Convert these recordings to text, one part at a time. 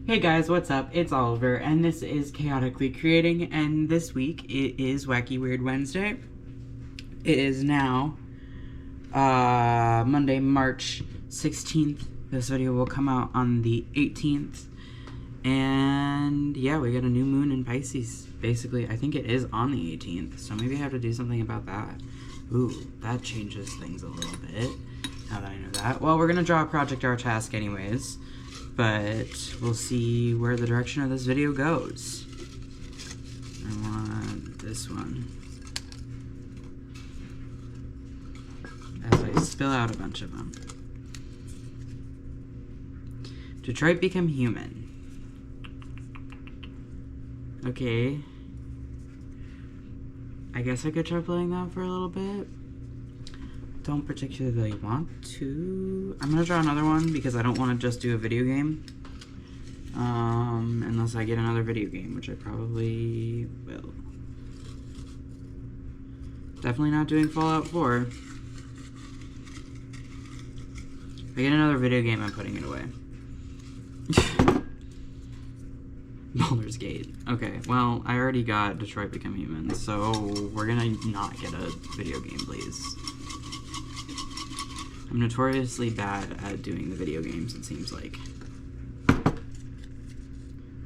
Hey guys, what's up? It's Oliver, and this is Chaotically Creating, and this week it is Wacky Weird Wednesday. It is now Monday, March 16th. This video will come out on the 18th. And yeah, we got a new moon in Pisces. Basically, I think it is on the 18th, so maybe I have to do something about that. Ooh, that changes things a little bit, now that I know that. Well, we're gonna draw a project art task anyways, but we'll see where the direction of this video goes. I want this one. As I spill out a bunch of them. Detroit Become Human. Okay. I guess I could try playing that for a little bit. Don't particularly want to. I'm gonna draw another one because I don't want to just do a video game. Unless I get another video game, which I probably will. Definitely not doing Fallout 4. If I get another video game, I'm putting it away. Baldur's Gate. Okay, well, I already got Detroit Become Human, so we're gonna not get a video game, please. I'm notoriously bad at doing the video games, it seems like.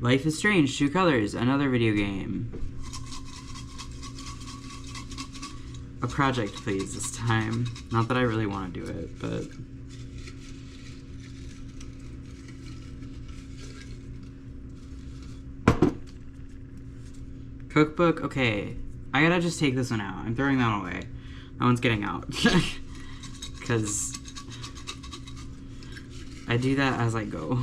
Life is Strange, Two Colors, another video game. A project, please, this time. Not that I really want to do it, but... Cookbook, okay. I gotta just take this one out. I'm throwing that one away. That one's getting out. Because I do that as I go.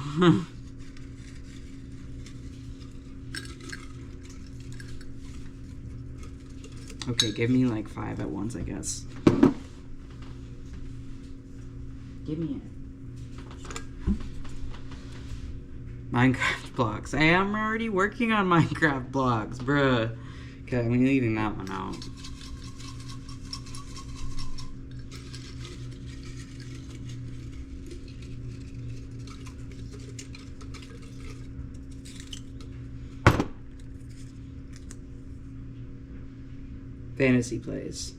Okay, give me like 5 at once, I guess. Give me it. Minecraft blocks. I am already working on Minecraft blocks, bruh. Okay, I'm leaving that one out. Fantasy plays.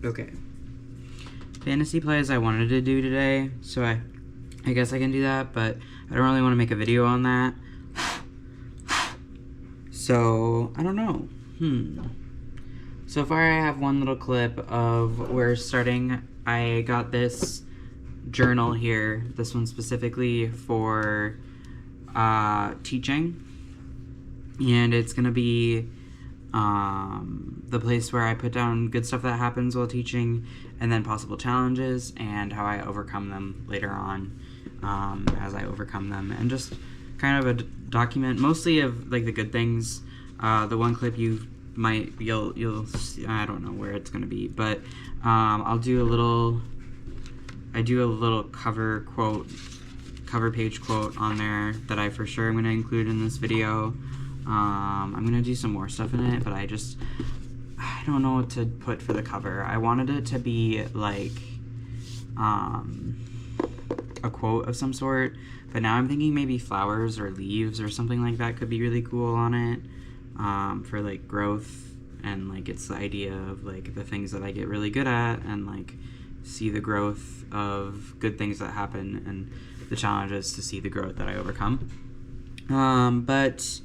Okay. Fantasy plays I wanted to do today, so I guess I can do that, but I don't really want to make a video on that. So, I don't know. So far I have one little clip of where starting. I got this journal here, this one specifically for teaching. And it's going to be the place where I put down good stuff that happens while teaching, and then possible challenges and how I overcome them later on as I overcome them. And just kind of a document, mostly of like the good things. The one clip you'll see, I don't know where it's going to be, but I do a little cover page quote on there that I for sure am going to include in this video. I'm going to do some more stuff in it, but I don't know what to put for the cover. I wanted it to be like a quote of some sort, but now I'm thinking maybe flowers or leaves or something like that could be really cool on it, for like growth, and like it's the idea of like the things that I get really good at and like see the growth of good things that happen and the challenges to see the growth that I overcome. But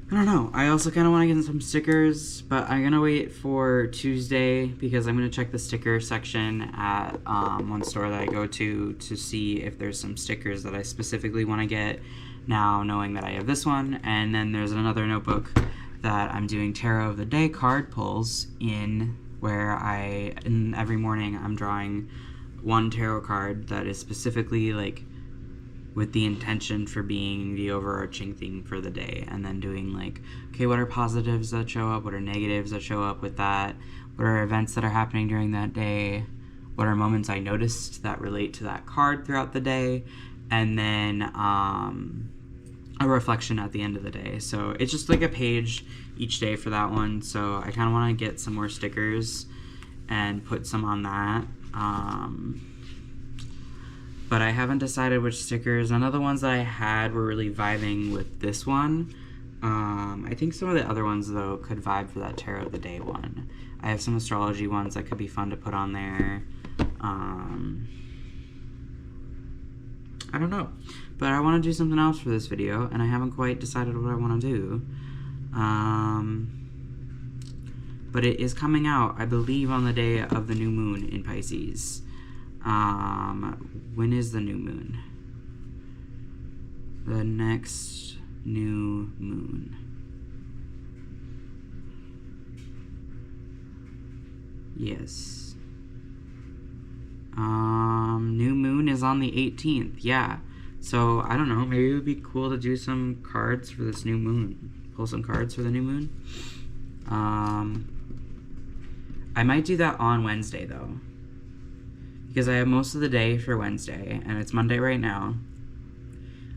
I don't know. I also kind of want to get some stickers, but I'm going to wait for Tuesday because I'm going to check the sticker section at one store that I go to see if there's some stickers that I specifically want to get now, knowing that I have this one. And then there's another notebook that I'm doing Tarot of the Day card pulls in, where every morning I'm drawing one tarot card that is specifically like with the intention for being the overarching thing for the day, and then doing like, okay, what are positives that show up, what are negatives that show up with that, what are events that are happening during that day, what are moments I noticed that relate to that card throughout the day, and then a reflection at the end of the day. So it's just like a page each day for that one. So I kind of want to get some more stickers and put some on that. but I haven't decided which stickers. None of the ones that I had were really vibing with this one. I think some of the other ones, though, could vibe for that Tarot of the Day one. I have some astrology ones that could be fun to put on there. I don't know. But I want to do something else for this video, and I haven't quite decided what I want to do. But it is coming out, I believe, on the day of the new moon in Pisces. When is the new moon? The next new moon. Yes. New moon is on the 18th, yeah. So, I don't know, maybe it would be cool to do some cards for this new moon. Pull some cards for the new moon. I might do that on Wednesday, though. Because I have most of the day for Wednesday, and it's Monday right now.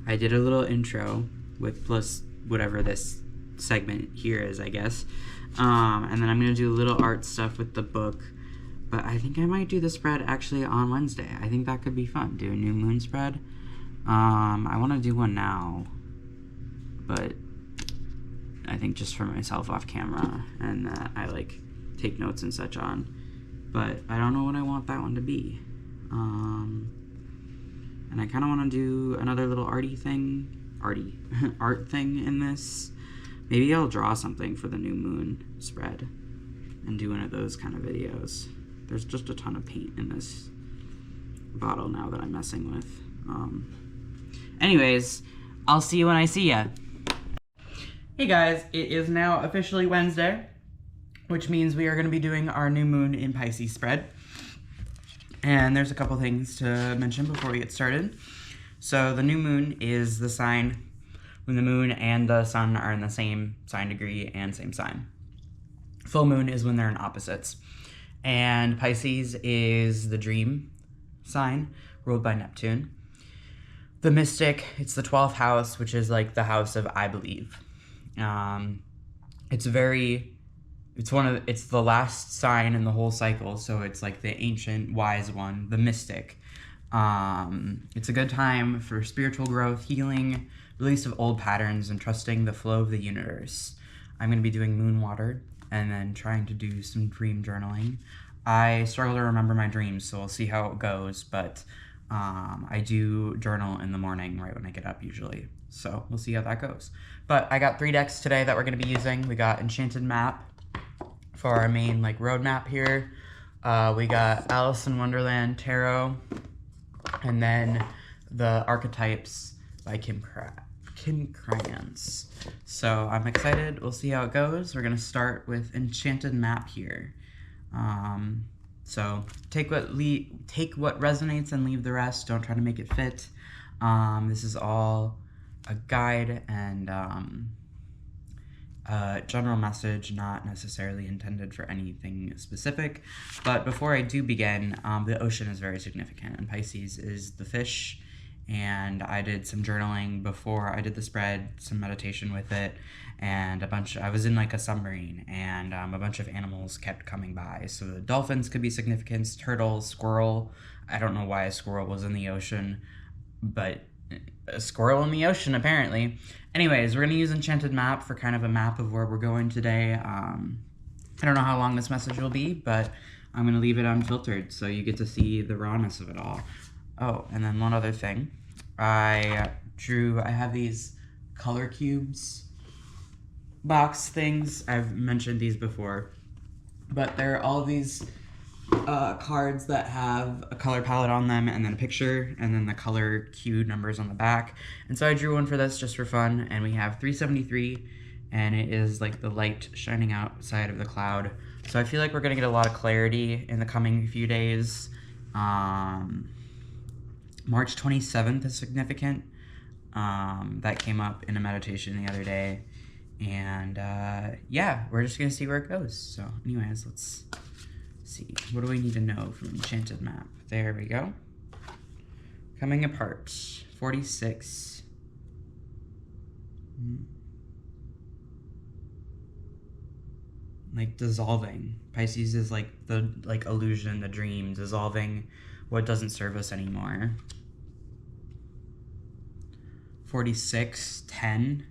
I did a little intro with plus whatever this segment here is, I guess. And then I'm going to do a little art stuff with the book. But I think I might do the spread actually on Wednesday. I think that could be fun. Do a new moon spread. I want to do one now. But I think just for myself off camera. And that I like take notes and such on. But I don't know what I want that one to be. And I kind of want to do another little art thing in this. Maybe I'll draw something for the new moon spread and do one of those kind of videos. There's just a ton of paint in this bottle now that I'm messing with. Anyways, I'll see you when I see ya. Hey guys, it is now officially Wednesday, which means we are going to be doing our new moon in Pisces spread. And there's a couple things to mention before we get started. So the new moon is the sign when the moon and the sun are in the same sign degree and same sign. Full moon is when they're in opposites. And Pisces is the dream sign, ruled by Neptune. The mystic, it's the 12th house, which is like the house of I believe. It's the last sign in the whole cycle, so it's like the ancient wise one, the mystic. It's a good time for spiritual growth, healing, release of old patterns, and trusting the flow of the universe. I'm going to be doing moon water and then trying to do some dream journaling. I struggle to remember my dreams, so we'll see how it goes, but I do journal in the morning right when I get up usually, so we'll see how that goes. But I got 3 decks today that we're going to be using. We got Enchanted Map for our main like roadmap here. We got Alice in Wonderland Tarot, and then the Archetypes by Kim Krans. So I'm excited. We'll see how it goes. We're gonna start with Enchanted Map here. So take what resonates and leave the rest. Don't try to make it fit. This is all a guide and general message, not necessarily intended for anything specific. But before I do begin, the ocean is very significant, and Pisces is the fish, and I did some journaling before I did the spread, some meditation with it, and I was in like a submarine, and a bunch of animals kept coming by. So the dolphins could be significant, turtles, squirrel. I don't know why a squirrel was in the ocean, but a squirrel in the ocean apparently. Anyways, we're going to use Enchanted Map for kind of a map of where we're going today. I don't know how long this message will be, but I'm going to leave it unfiltered so you get to see the rawness of it all. Oh, and then one other thing. I have these color cubes box things. I've mentioned these before, but they're all these cards that have a color palette on them and then a picture and then the color cue numbers on the back. And so I drew one for this just for fun, and we have 373, and it is like the light shining outside of the cloud. So I feel like we're gonna get a lot of clarity in the coming few days. March 27th is significant. That came up in a meditation the other day, and yeah, we're just gonna see where it goes. So anyways, let's see. What do we need to know from Enchanted Map? There we go. Coming apart. 46. Like dissolving. Pisces is like the illusion, the dream, dissolving what doesn't serve us anymore. 46, 10.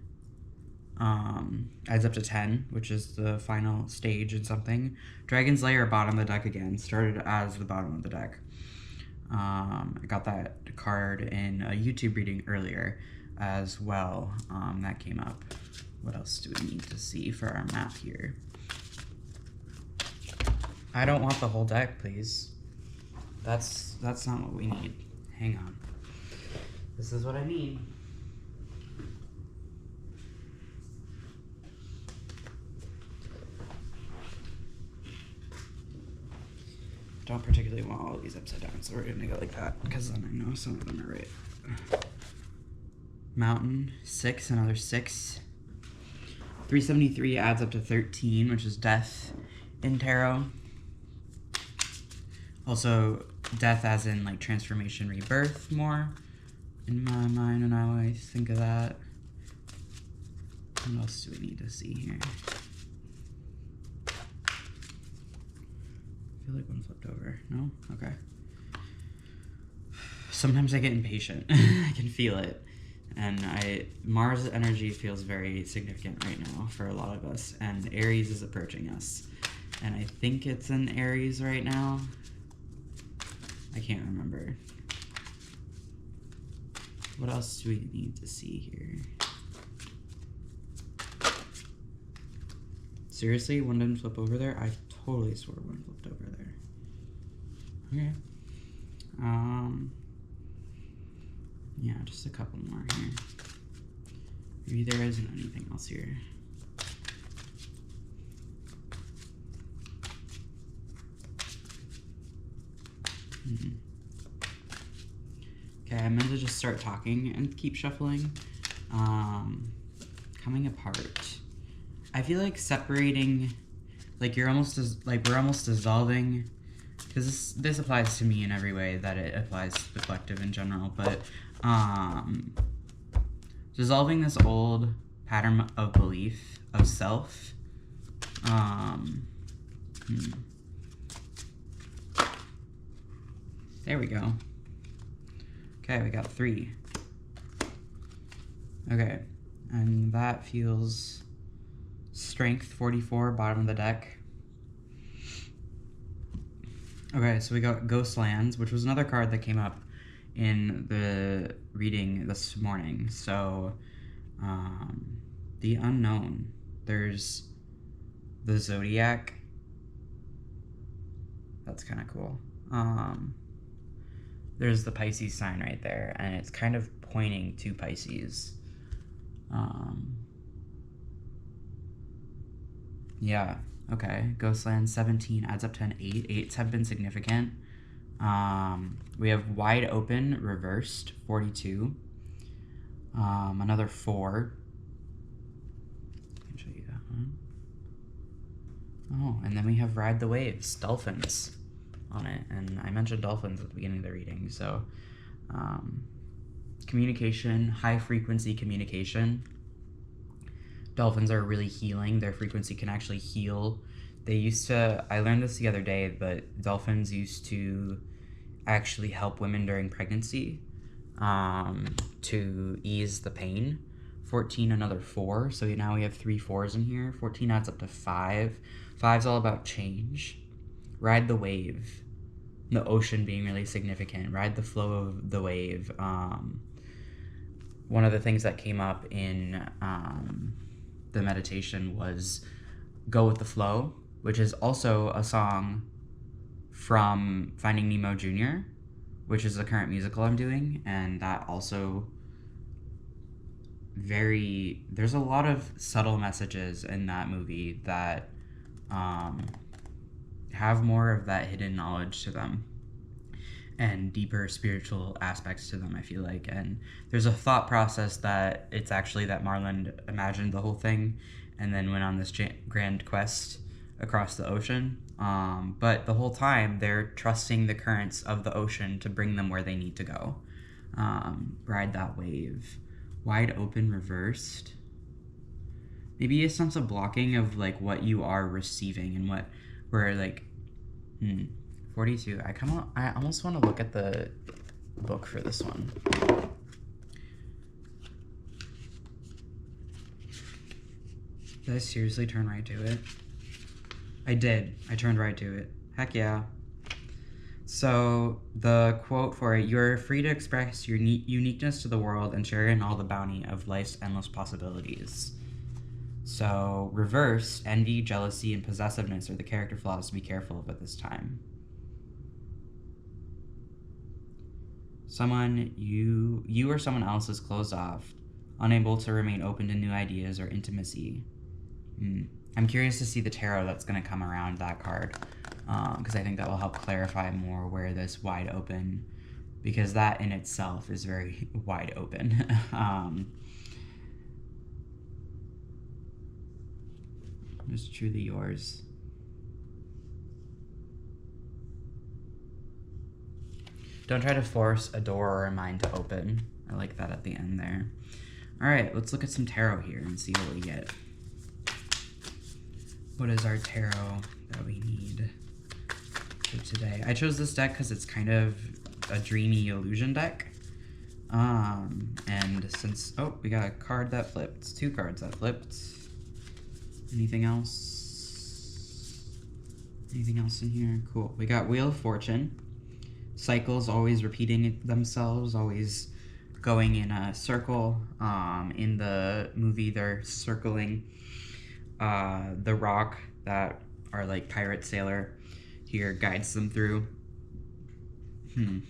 Adds up to 10, which is the final stage in something. Dragon's Lair, bottom of the deck again. Started as the bottom of the deck. I got that card in a YouTube reading earlier as well. That came up. What else do we need to see for our map here? I don't want the whole deck, please. That's not what we need. Hang on. This is what I need. Don't particularly want all of these upside down, so we're gonna go like that, because then I know some of them are right. Mountain, 6, another 6. 373 adds up to 13, which is death in tarot. Also, death as in like transformation, rebirth more in my mind when I always think of that. What else do we need to see here? I feel like one flipped over. No? Okay. Sometimes I get impatient. I can feel it. And Mars energy feels very significant right now for a lot of us. And Aries is approaching us. And I think it's in Aries right now. I can't remember. What else do we need to see here? Seriously, one didn't flip over there? I totally swore one flipped over there. Okay. Yeah, just a couple more here. Maybe there isn't anything else here. Okay, I'm going to just start talking and keep shuffling. Coming apart. I feel like separating, like we're almost dissolving, because this applies to me in every way that it applies to the collective in general, but dissolving this old pattern of belief of self. There we go. Okay, we got 3. Okay, and that feels strength 44, bottom of the deck. Okay, so we got Ghostlands, which was another card that came up in the reading this morning. So, the unknown. There's the Zodiac. That's kind of cool. There's the Pisces sign right there, and it's kind of pointing to Pisces. Yeah, okay. Ghostland 17 adds up to an 8. 8s have been significant. We have Wide Open reversed, 42. Another 4. I can show you that one. Oh, and then we have Ride the Waves, dolphins on it. And I mentioned dolphins at the beginning of the reading, so communication, high frequency communication. Dolphins are really healing. Their frequency can actually heal. I learned this the other day, but dolphins used to actually help women during pregnancy to ease the pain. 14, another 4. So now we have 3 4s in here. 14 adds up to 5. 5's all about change. Ride the wave. The ocean being really significant. Ride the flow of the wave. One of the things that came up in the meditation was Go with the Flow, which is also a song from Finding Nemo Jr., which is the current musical I'm doing, and that also there's a lot of subtle messages in that movie that have more of that hidden knowledge to them and deeper spiritual aspects to them, I feel like. And there's a thought process that it's actually that Marlon imagined the whole thing and then went on this grand quest across the ocean. But the whole time, they're trusting the currents of the ocean to bring them where they need to go. Ride that wave. Wide Open reversed. Maybe a sense of blocking of like what you are receiving and what we're like. 42. I almost want to look at the book for this one. Did I seriously turn right to it? I did. I turned right to it. Heck yeah. So the quote for it, you're free to express your uniqueness to the world and share in all the bounty of life's endless possibilities. So reverse, envy, jealousy, and possessiveness are the character flaws to be careful of at this time. Someone, you or someone else is closed off, unable to remain open to new ideas or intimacy. I'm curious to see the tarot that's going to come around that card, because I think that will help clarify more where this wide open, because that in itself is very wide open. Just truly yours. Don't try to force a door or a mind to open. I like that at the end there. All right, let's look at some tarot here and see what we get. What is our tarot that we need for today? I chose this deck because it's kind of a dreamy illusion deck. And since, oh, we got a card that flipped, 2 cards that flipped. Anything else? Anything else in here? Cool. We got Wheel of Fortune. Cycles always repeating themselves, always going in a circle. In the movie, they're circling the rock that our like pirate sailor here guides them through. It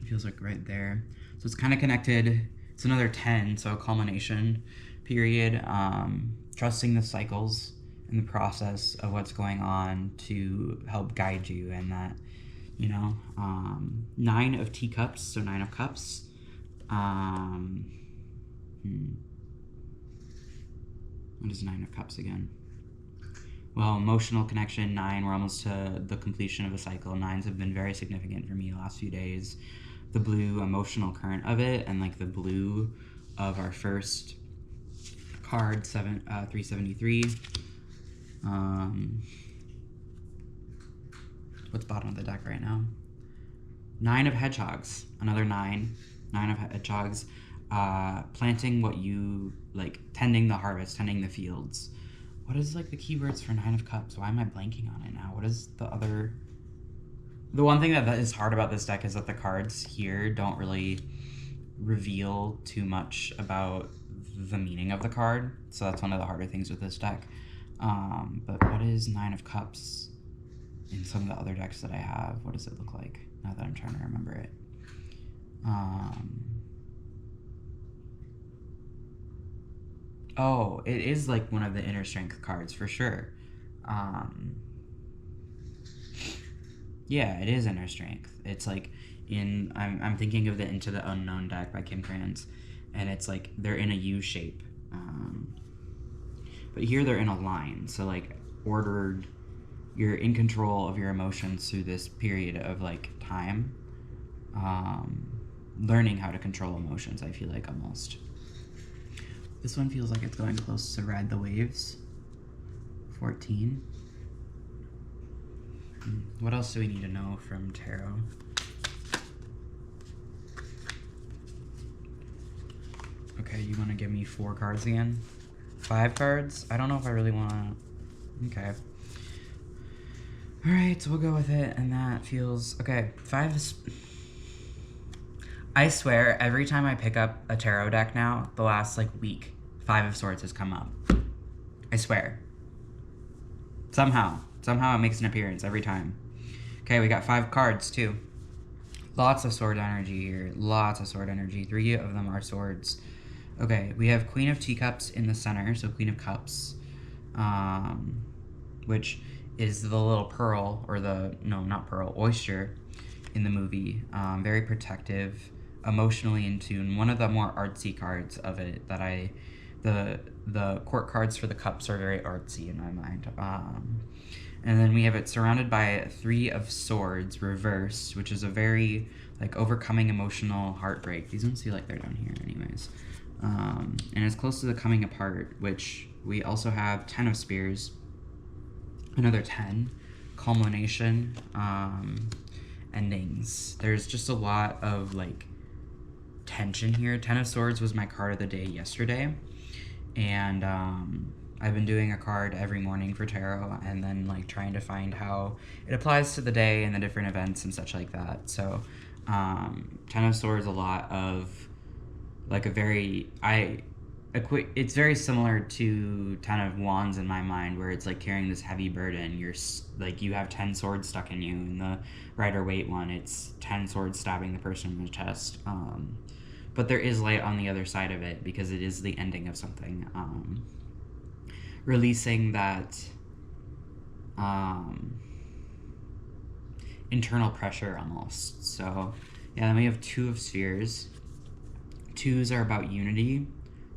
feels like right there. So it's kind of connected. It's another 10, so a culmination period. Trusting the cycles and the process of what's going on to help guide you, and that, you know, 9 of teacups, so 9 of cups. What is 9 of cups again? Well, emotional connection, 9. We're almost to the completion of a cycle. 9s have been very significant for me the last few days. The blue emotional current of it, and like the blue of our first card, 373. What's bottom of the deck right now? 9 of hedgehogs, another 9 of hedgehogs, planting what you like, tending the harvest, tending the fields. What is like the keywords for 9 of cups? Why am I blanking on it now? What is the other? The one thing that is hard about this deck is that the cards here don't really reveal too much about the meaning of the card, so that's one of the harder things with this deck. But what is 9 of cups in some of the other decks that I have? What does it look like now that I'm trying to remember it? Oh, it is like one of the inner strength cards for sure. Yeah, it is inner strength. It's like I'm thinking of the Into the Unknown deck by Kim Krans, and it's like they're in a U shape. But here they're in a line, so like ordered. You're in control of your emotions through this period of like time. Learning how to control emotions, I feel like, almost. This one feels like it's going close to Ride the Waves. 14. What else do we need to know from tarot? Okay, you want to give me 4 cards again? 5 cards? I don't know if I really want to... Okay. Alright, so we'll go with it, and that feels... Okay, 5 is... I swear, every time I pick up a tarot deck now, the last, like, week, 5 of Swords has come up. I swear. Somehow it makes an appearance every time. Okay, we got 5 cards, too. Lots of sword energy here. Lots of sword energy. 3 of them are swords. Okay, we have Queen of Teacups in the center, so Queen of Cups, which is the little pearl, or the, no, not pearl, oyster in the movie. Very protective, emotionally in tune. One of the more artsy cards of it that the court cards for the cups are very artsy in my mind. And then we have it surrounded by 3 of Swords, reversed, which is a very, like, overcoming emotional heartbreak. These ones feel like they're down here anyways. And it's close to the coming apart, which we also have 10 of Spears, another 10, culmination, endings. There's just a lot of, like, tension here. 10 of Swords was my card of the day yesterday, And I've been doing a card every morning for tarot, and then like trying to find how it applies to the day and the different events and such like that. So Ten of Swords, a lot of like a very it's very similar to Ten of Wands in my mind, where it's like carrying this heavy burden. You're like, you have 10 swords stuck in you. In the Rider-Waite one, it's 10 swords stabbing the person in the chest. But there is light on the other side of it, because it is the ending of something. Releasing that internal pressure almost. So yeah, then we have Two of Spheres. Twos are about unity,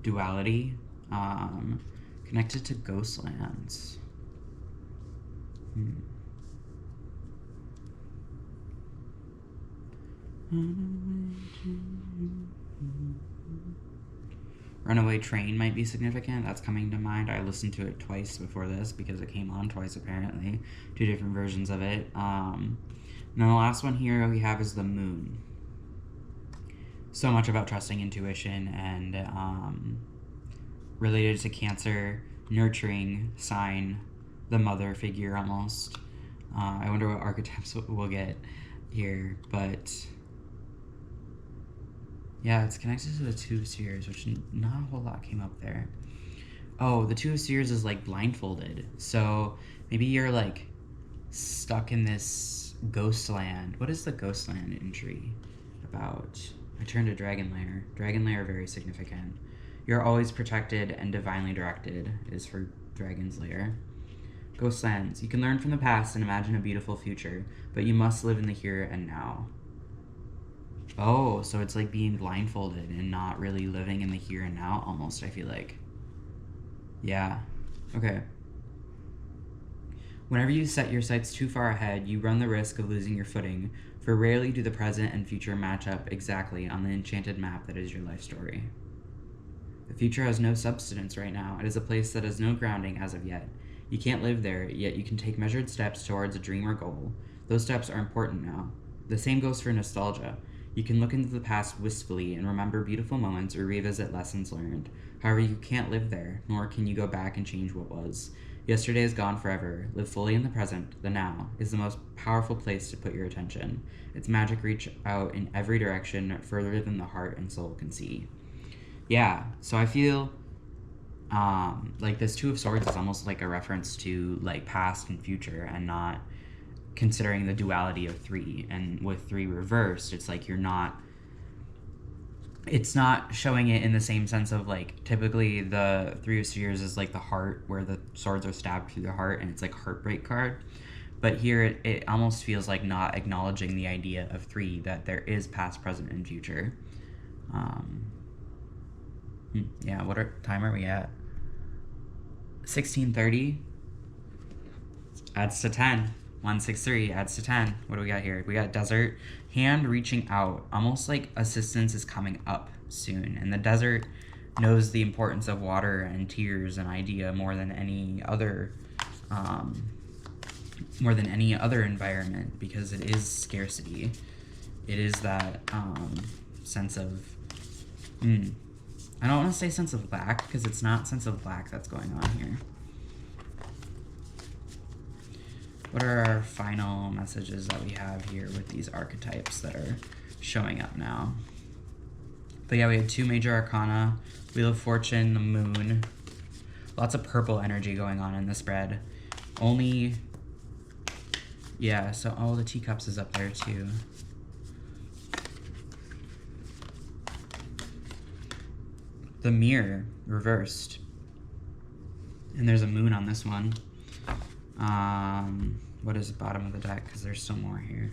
duality, connected to Ghostlands. Runaway Train might be significant. That's coming to mind. I listened to it twice before this because it came on twice, apparently. 2 different versions of it. And then the last one here we have is the Moon. So much about trusting intuition and related to Cancer, nurturing sign, the mother figure almost. I wonder what archetypes we'll get here, but yeah, it's connected to the Two of Spheres, which not a whole lot came up there. Oh, the Two of Spheres is like blindfolded. So maybe you're like stuck in this ghost land. What is the ghost land entry about? I turned to Dragon Lair. Dragon Lair, very significant. You're always protected and divinely directed is for Dragon's Lair. Ghostlands. You can learn from the past and imagine a beautiful future, but you must live in the here and now. Oh, so it's like being blindfolded and not really living in the here and now almost, I feel like. Yeah. Okay. Whenever you set your sights too far ahead, you run the risk of losing your footing, for rarely do the present and future match up exactly on the enchanted map that is your life story. The future has no substance right now. It is a place that has no grounding as of yet. You can't live there, yet you can take measured steps towards a dream or goal. Those steps are important now. The same goes for nostalgia. You can look into the past wistfully and remember beautiful moments or revisit lessons learned. However, you can't live there, nor can you go back and change what was. Yesterday is gone forever. Live fully in the present. The now is the most powerful place to put your attention. Its magic reach out in every direction, further than the heart and soul can see. Yeah, so I feel like this Two of Swords is almost like a reference to like past and future, and not considering the duality of 3. And with 3 reversed, it's like it's not showing it in the same sense of like, typically the Three of Spheres is like the heart, where the swords are stabbed through the heart, and it's like heartbreak card. But here it almost feels like not acknowledging the idea of 3, that there is past, present, and future. Yeah, what time are we at? 16:30 adds to 10. 163 adds to 10. What do we got here? We got desert, hand reaching out, almost like assistance is coming up soon. And the desert knows the importance of water and tears and idea more than any other environment, because it is scarcity. It is that sense of I don't want to say sense of lack, because it's not sense of lack that's going on here. What are our final messages that we have here with these archetypes that are showing up now? But yeah, we have 2 major arcana, Wheel of Fortune, the Moon. Lots of purple energy going on in the spread. Yeah, so the teacups is up there too. The Mirror, reversed. And there's a moon on this one. What is the bottom of the deck? Because there's still more here.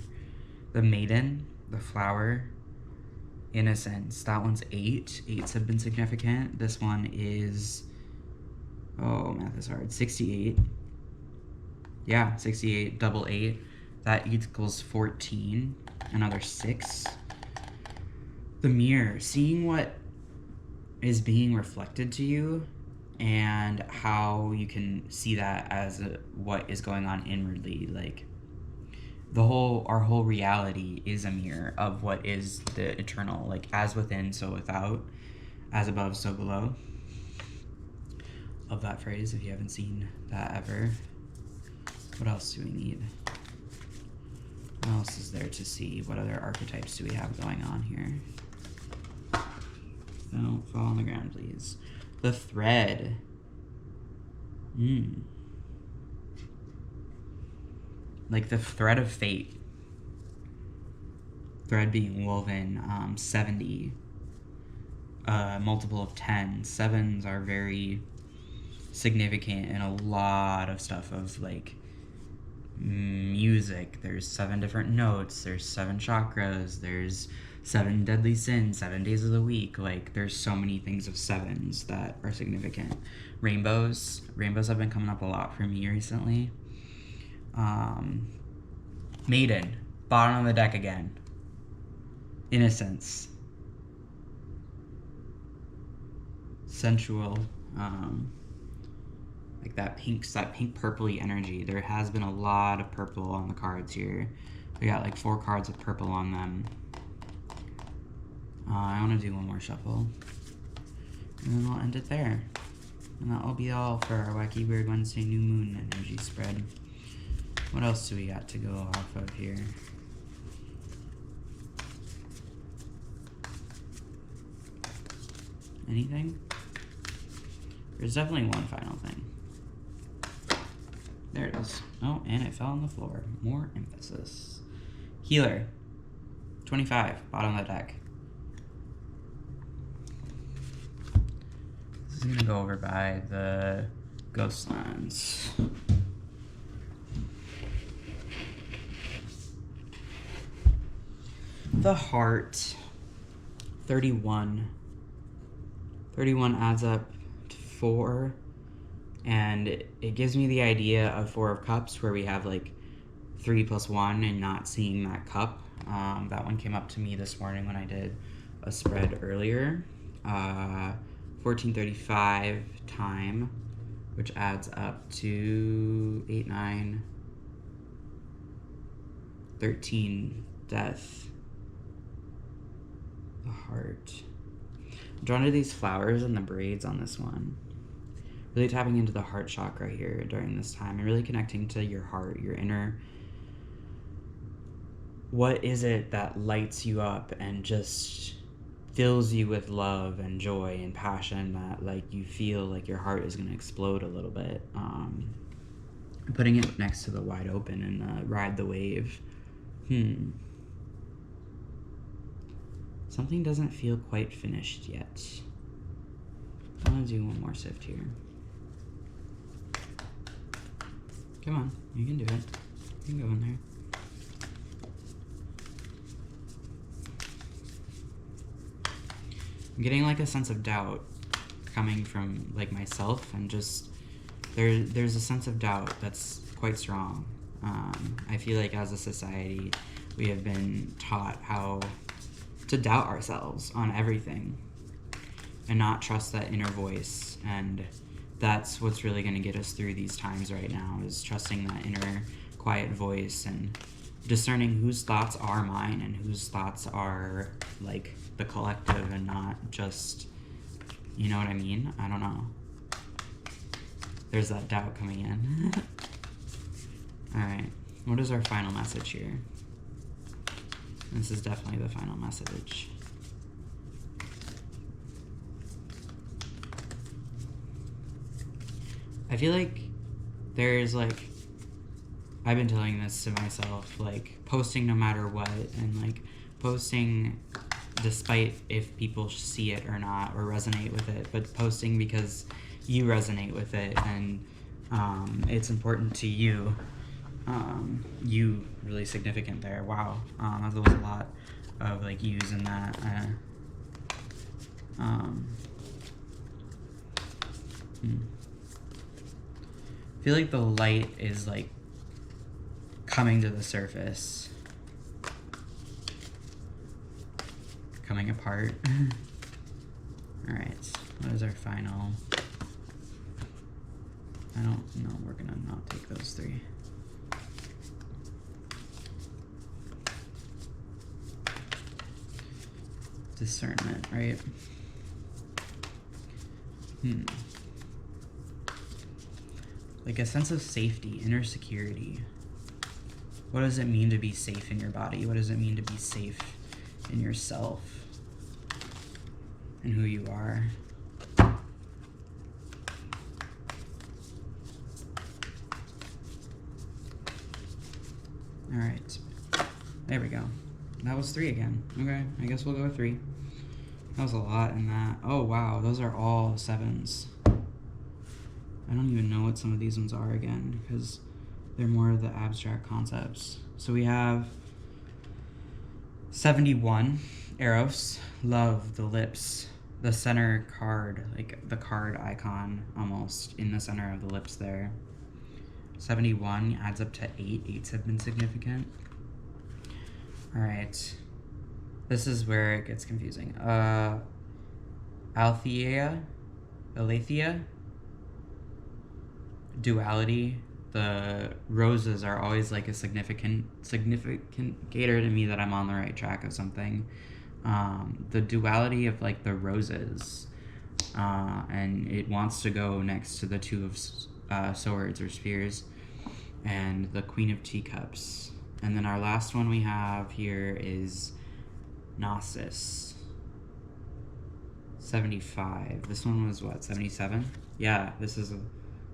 The Maiden, the Flower, Innocence. That one's 8. 8s have been significant. This one is, math is hard. 68. Yeah, 68, double 8. That equals 14. Another 6. The Mirror, seeing what is being reflected to you, and how you can see that as what is going on inwardly. Like our whole reality is a mirror of what is the eternal, like as within so without, as above so below. Love that phrase if you haven't seen that ever. What else do we need? What else is there to see? What other archetypes do we have going on here? Don't fall on the ground, please. The thread. Like the thread of fate. Thread being woven. 70. Multiple of 10. 7s are very significant in a lot of stuff of like music. There's 7 different notes, there's 7 chakras, there's 7 deadly sins, 7 days of the week. Like there's so many things of 7s that are significant. Rainbows have been coming up a lot for me recently. Maiden, bottom of the deck again. Innocence, sensual, like that pink purpley energy. There has been a lot of purple on the cards here. We got like 4 cards with purple on them. I want to do one more shuffle, and then we'll end it there. And that will be all for our Wacky Weird Wednesday New Moon energy spread. What else do we got to go off of here? Anything? There's definitely one final thing. There it is. Oh, and it fell on the floor. More emphasis. Healer. 25. Bottom of the deck. This is going to go over by the ghost lands. The heart. 31. 31 adds up to 4. And it gives me the idea of 4 of Cups, where we have like 3 plus 1 and not seeing that cup. That one came up to me this morning when I did a spread earlier. 1435 time, which adds up to 8, 9, 13 death. The heart. I'm drawn to these flowers and the braids on this one. Really tapping into the heart chakra here during this time and really connecting to your heart, your inner. What is it that lights you up and just fills you with love and joy and passion that like you feel like your heart is going to explode a little bit? Putting it next to the wide open and ride the wave. Something doesn't feel quite finished yet. I'm going to do one more sift here. Come on, you can do it. You can go in there. I'm getting like a sense of doubt coming from like myself, and just there's a sense of doubt that's quite strong. I feel like as a society we have been taught how to doubt ourselves on everything and not trust that inner voice, and that's what's really going to get us through these times right now, is trusting that inner quiet voice and discerning whose thoughts are mine and whose thoughts are like the collective and not just, you know what I mean? I don't know. There's that doubt coming in. Alright, what is our final message here? This is definitely the final message. I feel like there's like, I've been telling this to myself, like posting no matter what, and like posting despite if people see it or not or resonate with it, but posting because you resonate with it and it's important to you. You really significant there. Wow. There was a lot of like yous in that. I feel like the light is like coming to the surface, coming apart. All right, what is our final? I don't know. We're gonna not take those 3. Discernment, right? like a sense of safety, inner security. What does it mean to be safe in your body? What does it mean to be safe in yourself and who you are? All right, there we go. That was 3 again. Okay, I guess we'll go with 3. That was a lot in that. Oh wow, those are all 7s. I don't even know what some of these ones are again because they're more of the abstract concepts. So we have 71, Eros, love, the lips, the center card, like the card icon almost in the center of the lips there. 71 adds up to 8. 8s have been significant. All right. This is where it gets confusing. Aletheia, duality. The roses are always like a significant gator to me that I'm on the right track of something. The duality of like the roses, and it wants to go next to the 2 of swords or spears, and the Queen of Teacups. And then our last one we have here is Gnosis. 75. This one was what, 77? Yeah, this is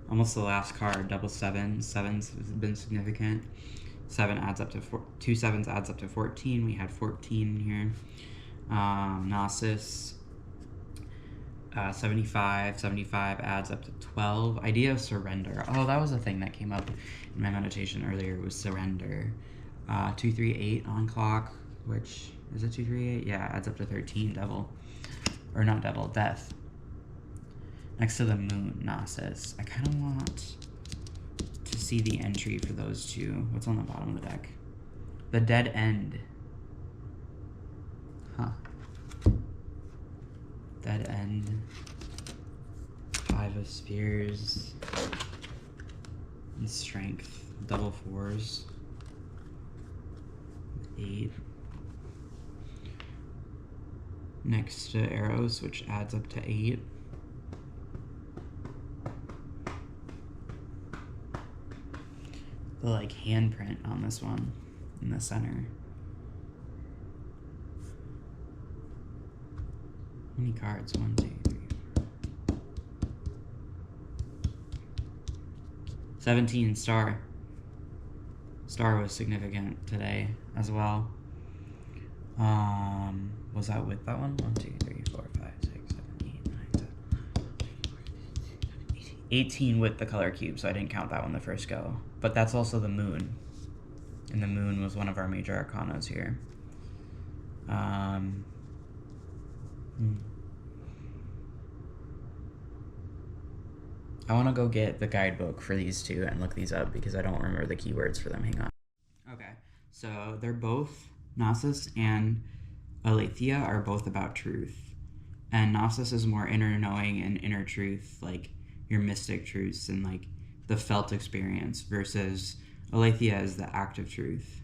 almost the last card. Double 7. 7s have been significant. 7 adds up to 2 7s adds up to 14. We had 14 here. Gnosis. 75 adds up to 12. Idea of surrender. Oh, that was a thing that came up in my meditation earlier, was surrender. 238 on clock, which is it 238? Yeah, adds up to 13. Devil, or not devil, death. Next to the moon, Gnosis. I kind of want to see the entry for those two. What's on the bottom of the deck? The dead end. Huh. Dead end. 5 of spears. And strength. Double 4s. 8. Next to arrows, which adds up to 8. The like handprint on this one in the center. How many cards? 1, 2, 3, 4. 17, star. Star was significant today as well. Was that with that one? 1, 2, 3, 4, 5, 6, 7, 8, 9, 10, 18 with the color cube, so I didn't count that one the first go. But that's also the moon. And the moon was one of our major arcanas here. I want to go get the guidebook for these two and look these up because I don't remember the keywords for them. Hang on. Okay, so they're both, Gnosis and Aletheia are both about truth. And Gnosis is more inner knowing and inner truth, like your mystic truths and like the felt experience, versus Aletheia is the active truth.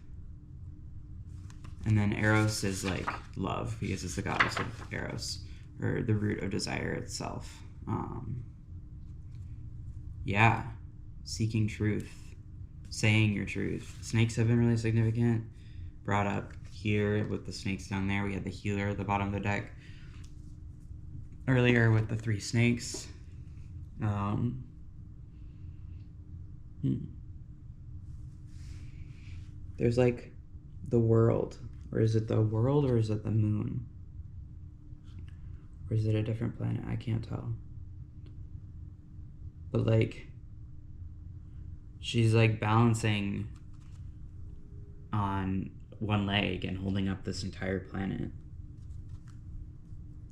And then Eros is like love, because it's the goddess of Eros, or the root of desire itself. Yeah, seeking truth, saying your truth. Snakes have been really significant, brought up here with the snakes down there. We had the healer at the bottom of the deck earlier with the 3 snakes. There's like the world, or is it the world, or is it the moon? Or is it a different planet? I can't tell. But like, she's like balancing on one leg and holding up this entire planet.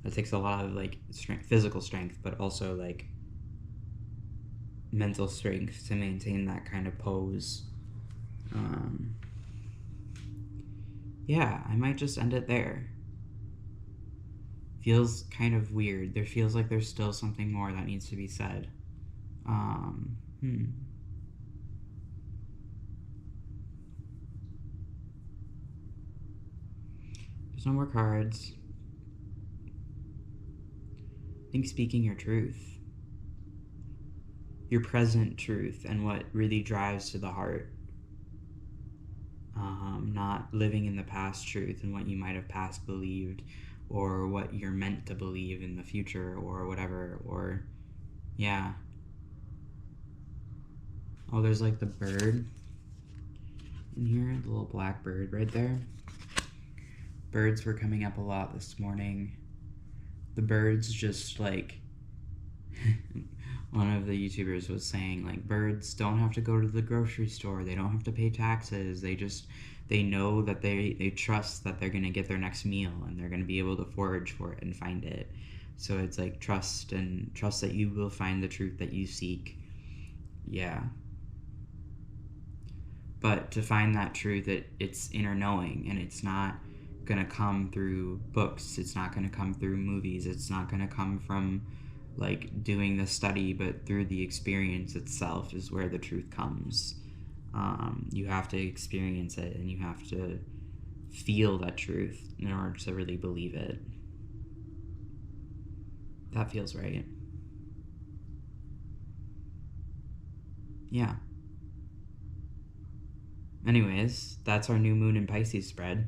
That takes a lot of like strength, physical strength, but also like mental strength to maintain that kind of pose. Yeah, I might just end it there. Feels kind of weird. There feels like there's still something more that needs to be said. There's no more cards. I think speaking your truth. your present truth and what really drives to the heart. Not living in the past truth and what you might have past believed, or what you're meant to believe in the future, or whatever, or yeah. Oh, there's like the bird in here, the little black bird right there. Birds were coming up a lot this morning. The birds just like one of the YouTubers was saying, like, birds don't have to go to the grocery store, they don't have to pay taxes, they know that they trust that they're gonna get their next meal and they're gonna be able to forage for it and find it. So it's like trust that you will find the truth that you seek. Yeah. But to find that truth, it's inner knowing, and it's not gonna come through books, it's not gonna come through movies, it's not gonna come from like doing the study, but through the experience itself is where the truth comes. You have to experience it, and you have to feel that truth in order to really believe it. That feels right. Yeah. Anyways, that's our new moon in Pisces spread.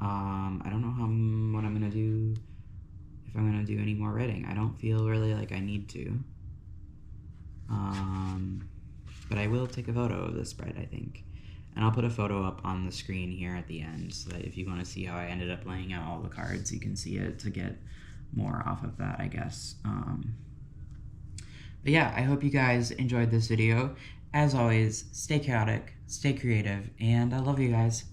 I don't know what I'm gonna do, if I'm gonna do any more writing. I don't feel really like I need to. But I will take a photo of the spread, I think. And I'll put a photo up on the screen here at the end, so that if you want to see how I ended up laying out all the cards, you can see it to get more off of that, I guess. But yeah, I hope you guys enjoyed this video. As always, stay chaotic, stay creative, and I love you guys.